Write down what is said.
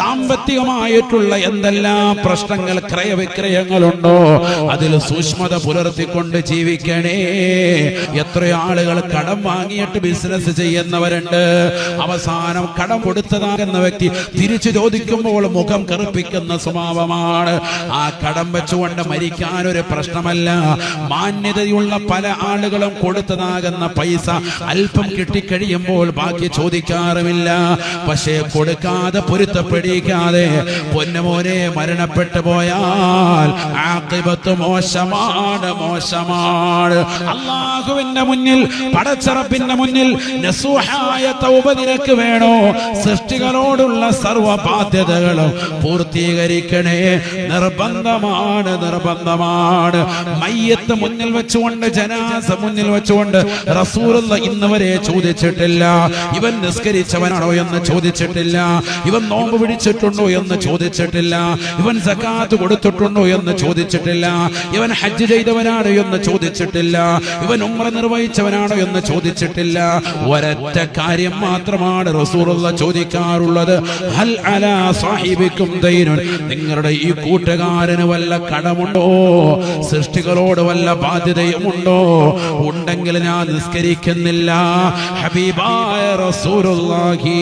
സാമ്പത്തികമായിട്ടുള്ള എന്തെല്ലാം പ്രശ്നങ്ങൾ ക്രയവിക്രയങ്ങളുണ്ടോ അതിൽ സൂക്ഷ്മത പുലർത്തിക്കൊണ്ട് ജീവിക്കണേ. എത്രയോ ആളുകൾ കടം വാങ്ങിയിട്ട് ബിസിനസ് ചെയ്യുന്നവരുണ്ട്. അവസാനം കടം കൊടുത്തതാകുന്ന വ്യക്തി തിരിച്ചു ചോദിക്കുമ്പോൾ മുഖം കറുപ്പിക്കുന്ന സ്വഭാവമാണ്. ആ കടം വെച്ചുകൊണ്ട് മരിക്കാൻ ഒരു പ്രശ്നമല്ല. മാന്യതയുള്ള പല ആളുകളും കൊടുത്തതാകുന്ന പൈസ അല്പം കിട്ടിക്കഴിയുമ്പോൾ ബാക്കി ചോദിക്കാറുമില്ല. പക്ഷേ കൊടുക്കാതെ പൊരുത്തപ്പെടിക്കാതെ പൊന്നുമോനെ മരണപ്പെട്ടു പോയാൽ ആഖിബത്ത് മോശമാണ്, മോശമാണ്. അല്ലാഹുവിന്റെ മുന്നിൽ, പടച്ചറപ്പിന്റെ മുന്നിൽ നസൂഹായ തൗബ നിനക്ക് വേണോ? സൃഷ്ടികളോടുള്ള സർവ്വ ബാധ്യതകളും പൂർത്തീകരിക്കണേ. നിർബന്ധമാണ്, നിർബന്ധമാണ്. മയ്യത്ത് മുന്നിൽ വെച്ചുകൊണ്ട്, ജനാസ മുന്നിൽ വെച്ചുകൊണ്ട് റസൂലുള്ളാഹി ഇന്ന് വരെ ചോദിച്ചിട്ടില്ല ഇവൻ നിസ്കരിച്ചവനാണോ എന്ന് ചോദിച്ചിട്ടില്ല, ഇവൻ നോമ്പ് പിടിച്ചിട്ടുണ്ടോ എന്ന് ചോദിച്ചിട്ടില്ല, ഇവൻ സകാത്ത് കൊടുത്തിട്ടുണ്ടോ എന്ന് ചോദിച്ചിട്ടില്ല, ഇവൻ ഹജ്ജ് ചെയ്തവനാണോ എന്ന് ചോദിച്ചിട്ടില്ല, ഇവൻ ഉംറ നിർവഹിച്ചവനാണോ എന്ന് ചോദിച്ചിട്ടില്ല. ഒരൊറ്റ കാര്യം മാത്രമാണ് റസൂലുള്ളാഹി ചോദിക്കാറുള്ളത്. ഹൽ അലാ സാഹിബിക്കും ദൈനുൻ, നിങ്ങളുടെ ഈ കൂട്ടുകാരന് വല്ല കടമുണ്ടോ? സൃഷ്ടികളോട് വല്ല ബാധ്യതയുമുണ്ടോ? ഉണ്ടെങ്കിൽ ഞാൻ നിസ്കരിക്കുന്നില്ല. ഹബീബായ റസൂലുള്ളാഹി